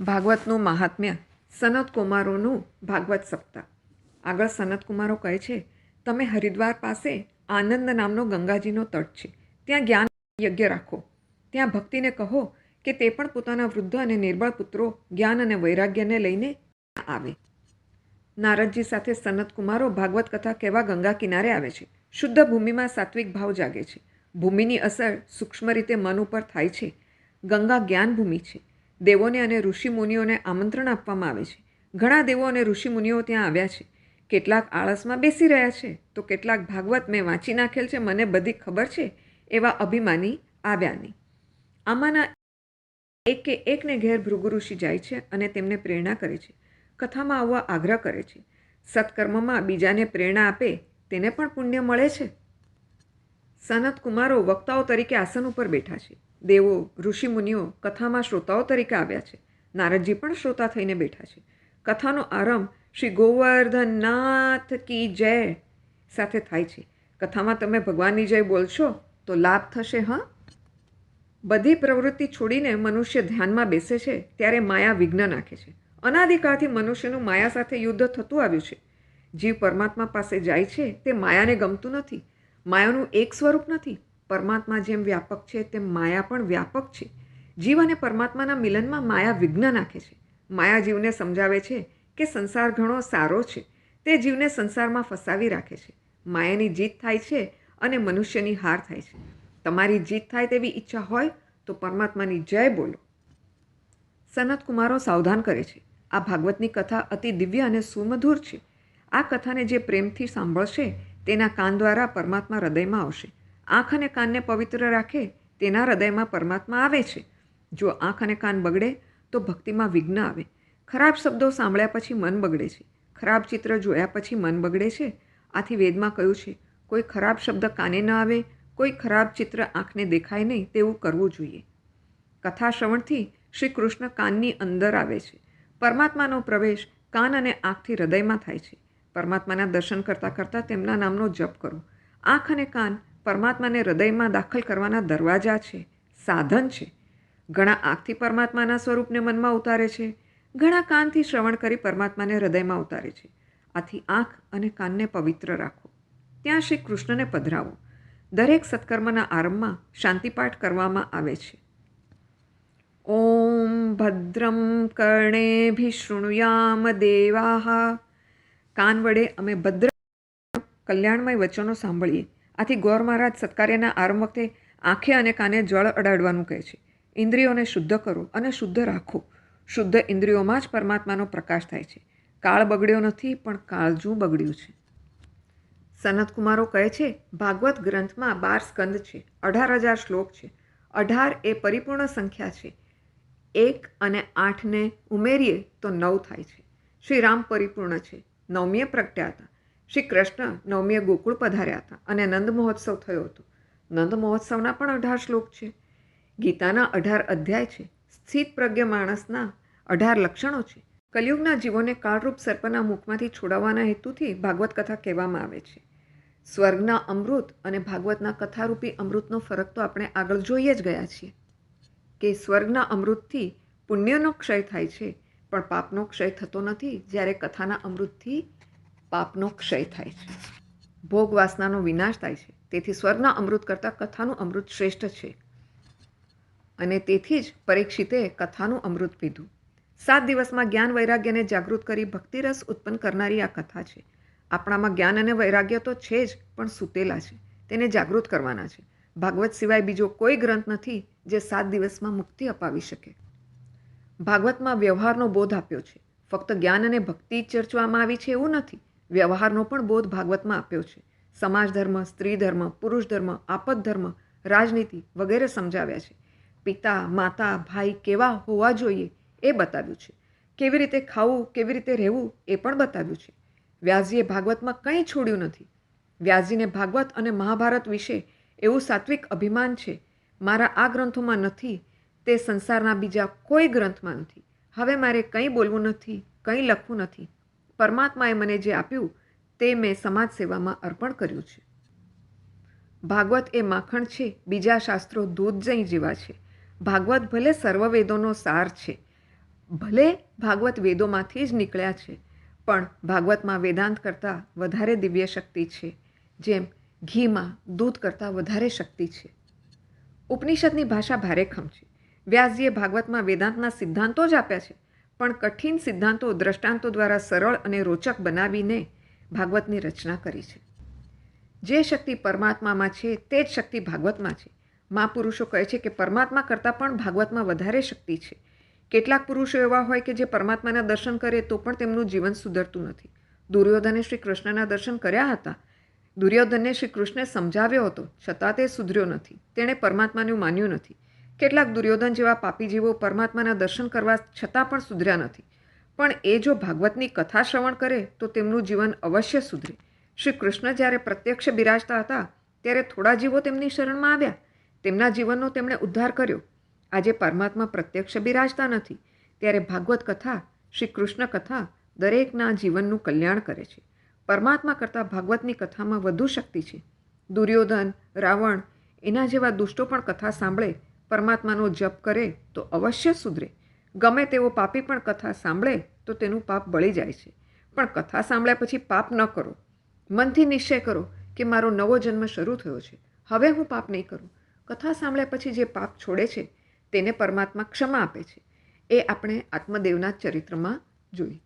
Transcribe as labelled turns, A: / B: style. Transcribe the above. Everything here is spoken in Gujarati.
A: ભાગવતનું મહાત્મ્ય સનત કુમારોનું ભાગવત સપ્તાહ. આગળ સનત કુમારો કહે છે, તમે હરિદ્વાર પાસે આનંદ નામનો ગંગાજીનો તટ છે, ત્યાં જ્ઞાન યજ્ઞ રાખો. ત્યાં ભક્તિને કહો કે તે પણ પોતાના વૃદ્ધ અને નિર્બળ પુત્રો જ્ઞાન અને વૈરાગ્યને લઈને આવે. નારદજી સાથે સનત કુમારો ભાગવત કથા કહેવા ગંગા કિનારે આવે છે. શુદ્ધ ભૂમિમાં સાત્વિક ભાવ જાગે છે. ભૂમિની અસર સૂક્ષ્મ રીતે મન ઉપર થાય છે. ગંગા જ્ઞાન ભૂમિ છે. દેવોને અને ઋષિમુનિઓને આમંત્રણ આપવામાં આવે છે. ઘણા દેવો અને ઋષિમુનિઓ ત્યાં આવ્યા છે. કેટલાક આળસમાં બેસી રહ્યા છે, તો કેટલાક ભાગવત મેં વાંચી નાખેલ છે, મને બધી ખબર છે એવા અભિમાની આવ્યા નહીં. આમાંના એકને ઘેર ભૃગુ ઋષિ જાય છે અને તેમને પ્રેરણા કરે છે. કથામાં આવવા આગ્રહ કરે છે. સત્કર્મમાં બીજાને પ્રેરણા આપે તેને પણ પુણ્ય મળે છે. સનત કુમારો વક્તાઓ તરીકે આસન ઉપર બેઠા છે. દેવો ઋષિમુનિઓ કથામાં શ્રોતાઓ તરીકે આવ્યા છે. નારદજી પણ શ્રોતા થઈને બેઠા છે. કથાનો આરંભ શ્રી ગોવર્ધનનાથ કી જય સાથે થાય છે. કથામાં તમે ભગવાનની જય બોલશો તો લાભ થશે. બધી પ્રવૃત્તિ છોડીને મનુષ્ય ધ્યાનમાં બેસે છે ત્યારે માયા વિઘ્ન નાખે છે. અનાદિકાળથી મનુષ્યનું માયા સાથે યુદ્ધ થતું આવ્યું છે. જીવ પરમાત્મા પાસે જાય છે તે માયાને ગમતું નથી. માયાનું એક સ્વરૂપ નથી. પરમાત્મા જેમ વ્યાપક છે તેમ માયા પણ વ્યાપક છે. જીવ અને પરમાત્માના મિલનમાં માયા વિઘ્ન નાખે છે. માયા જીવને સમજાવે છે કે સંસાર ઘણો સારો છે. તે જીવને સંસારમાં ફસાવી રાખે છે. માયાની જીત થાય છે અને મનુષ્યની હાર થાય છે. તમારી જીત થાય તેવી ઈચ્છા હોય તો પરમાત્માની જય બોલો. સનત કુમારો સાવધાન કરે છે. આ ભાગવતની કથા અતિ દિવ્ય અને સુમધુર છે. આ કથાને જે પ્રેમથી સાંભળશે તેના કાન દ્વારા પરમાત્મા હૃદયમાં આવશે. આંખ અને કાનને પવિત્ર રાખે તેના હૃદયમાં પરમાત્મા આવે છે. જો આંખ અને કાન બગડે તો ભક્તિમાં વિઘ્ન આવે. ખરાબ શબ્દો સાંભળ્યા પછી મન બગડે છે. ખરાબ ચિત્ર જોયા પછી મન બગડે છે. આથી વેદમાં કહ્યું છે, કોઈ ખરાબ શબ્દ કાને ન આવે, કોઈ ખરાબ ચિત્ર આંખને દેખાય નહીં તેવું કરવું જોઈએ. કથા શ્રવણથી શ્રી કૃષ્ણ કાનની અંદર આવે છે. પરમાત્માનો પ્રવેશ કાન અને આંખથી હૃદયમાં થાય છે. પરમાત્માના દર્શન કરતાં કરતાં તેમના નામનો જપ કરો. આંખ અને કાન પરમાત્માને હૃદયમાં દાખલ કરવાના દરવાજા છે, સાધન છે. ઘણા આંખથી પરમાત્માના સ્વરૂપને મનમાં ઉતારે છે. ઘણા કાનથી શ્રવણ કરી પરમાત્માને હૃદયમાં ઉતારે છે. આથી આંખ અને કાનને પવિત્ર રાખો. ત્યાં શ્રી કૃષ્ણને પધરાવો. દરેક સત્કર્મના આરંભમાં શાંતિપાઠ કરવામાં આવે છે. ઓમ ભદ્રમ કર્ણેભિ શૃણુયામ દેવાહ. કાન વડે અમે ભદ્ર કલ્યાણમય વચનો સાંભળીએ. આથી ગૌર મહારાજ સત્કાર્યના આરંભ વખતે આંખે અને કાને જળ અડાડવાનું કહે છે. ઇન્દ્રિયોને શુદ્ધ કરો અને શુદ્ધ રાખો. શુદ્ધ ઇન્દ્રિયોમાં જ પરમાત્માનો પ્રકાશ થાય છે. કાળ બગડ્યો નથી, પણ કાળજું બગડ્યું છે. સનત કુમારો કહે છે, ભાગવત ગ્રંથમાં 12 સ્કંદ છે, 18,000 શ્લોક છે. 18 એ પરિપૂર્ણ સંખ્યા છે. 1 અને 8ને ઉમેરીએ તો 9 થાય છે. શ્રી રામ પરિપૂર્ણ છે. 9મીએ પ્રગટ્યા હતા. શ્રી કૃષ્ણ 9મીએ ગોકુળ પધાર્યા હતા અને નંદ મહોત્સવ થયો હતો. નંદ મહોત્સવના પણ 18 શ્લોક છે. ગીતાના 18 અધ્યાય છે. સ્થિત પ્રજ્ઞ માણસના 18 લક્ષણો છે. કલિયુગના જીવોને કાળરૂપ સર્પના મુખમાંથી છોડાવવાના હેતુથી ભાગવત કથા કહેવામાં આવે છે. સ્વર્ગના અમૃત અને ભાગવતના કથારૂપી અમૃતનો ફરક તો આપણે આગળ જોઈએ જ ગયા છીએ કે સ્વર્ગના અમૃતથી પુણ્યનો ક્ષય થાય છે, પણ પાપનો ક્ષય થતો નથી. જ્યારે કથાના અમૃતથી પાપનો ક્ષય થાય છે. ભોગ વાસનાનો વિનાશ થાય છે. તેથી સ્વર્ગના અમૃત કરતાં કથાનું અમૃત શ્રેષ્ઠ છે. અને તેથી જ પરીક્ષિતે કથાનું અમૃત પીધું. 7 દિવસમાં જ્ઞાન વૈરાગ્યને જાગૃત કરી ભક્તિરસ ઉત્પન્ન કરનારી આ કથા છે. આપણામાં જ્ઞાન અને વૈરાગ્ય તો છે જ, પણ સૂતેલા છે. તેને જાગૃત કરવાના છે. ભાગવત સિવાય બીજો કોઈ ગ્રંથ નથી જે 7 દિવસમાં મુક્તિ અપાવી શકે. ભાગવતમાં વ્યવહારનો બોધ આપ્યો છે. ફક્ત જ્ઞાન અને ભક્તિ ચર્ચવામાં આવી છે એવું નથી. વ્યવહારનો પણ બોધ ભાગવતમાં આપ્યો છે. સમાજ ધર્મ, સ્ત્રી ધર્મ, પુરુષ ધર્મ, આપદ ધર્મ, રાજનીતિ વગેરે સમજાવ્યા છે. પિતા, માતા, ભાઈ કેવા હોવા જોઈએ એ બતાવ્યું છે. કેવી રીતે ખાવું, કેવી રીતે રહેવું એ પણ બતાવ્યું છે. વ્યાસજીએ ભાગવતમાં કંઈ છોડ્યું નથી. વ્યાસજીને ભાગવત અને મહાભારત વિશે એવું સાત્વિક અભિમાન છે, મારા આ ગ્રંથોમાં નથી તે સંસારના બીજા કોઈ ગ્રંથમાં નથી. હવે મારે કંઈ બોલવું નથી, કંઈ લખવું નથી. પરમાત્માએ મને જે આપ્યું તે મેં સમાજ સેવામાં અર્પણ કર્યું છે. ભાગવત એ માખણ છે, બીજા શાસ્ત્રો દૂધ જઈ જેવા છે. ભાગવત ભલે સર્વ વેદોનો સાર છે. ભલે ભાગવત વેદોમાંથી જ નીકળ્યા છે, પણ ભાગવતમાં વેદાંત કરતાં વધારે દિવ્ય શક્તિ છે, જેમ ઘીમાં દૂધ કરતાં વધારે શક્તિ છે. ઉપનિષદની ભાષા ભારેખમ છે. વ્યાસજીએ ભાગવતમાં વેદાંતના સિદ્ધાંતો જ આપ્યા છે, પણ કઠિન સિદ્ધાંતો દ્રષ્ટાંતો દ્વારા સરળ અને રોચક બનાવીને ભાગવતની રચના કરી છે. જે શક્તિ પરમાત્મામાં છે તે જ શક્તિ ભાગવતમાં છે. મહાપુરુષો કહે છે કે પરમાત્મા કરતાં પણ ભાગવતમાં વધારે શક્તિ છે. કેટલાક પુરુષો એવા હોય કે જે પરમાત્માના દર્શન કરે તો પણ તેમનું જીવન સુધરતું નથી. દુર્યોધને શ્રી કૃષ્ણના દર્શન કર્યા હતા. દુર્યોધનને શ્રી કૃષ્ણે સમજાવ્યો હતો, છતાં તે સુધર્યો નથી. તેણે પરમાત્માનું માન્યું નથી. કેટલાક દુર્યોધન જેવા પાપી જીવો પરમાત્માના દર્શન કરવા છતાં પણ સુધર્યા નથી. પણ એ જો ભાગવતની કથા શ્રવણ કરે તો તેમનું જીવન અવશ્ય સુધરે. શ્રી કૃષ્ણ જ્યારે પ્રત્યક્ષ બિરાજતા હતા ત્યારે થોડા જીવો તેમની શરણમાં આવ્યા. તેમના જીવનનો તેમણે ઉદ્ધાર કર્યો. આજે પરમાત્મા પ્રત્યક્ષ બિરાજતા નથી, ત્યારે ભાગવત કથા, શ્રી કૃષ્ણ કથા દરેકના જીવનનું કલ્યાણ કરે છે. પરમાત્મા કરતાં ભાગવતની કથામાં વધુ શક્તિ છે. દુર્યોધન, રાવણ એના જેવા દુષ્ટો પણ કથા સાંભળે, પરમાત્માનો જપ કરે તો અવશ્ય સુધરે. ગમે તેવો પાપી પણ કથા સાંભળે તો તેનું પાપ બળી જાય છે. પણ કથા સાંભળ્યા પછી પાપ ન કરો. મનથી નિશ્ચય કરો કે મારો નવો જન્મ શરૂ થયો છે, હવે હું પાપ નહીં કરું. કથા સાંભળ્યા પછી જે પાપ છોડે છે તેને પરમાત્મા ક્ષમા આપે છે. એ આપણે આત્મદેવના ચરિત્રમાં જોઈએ.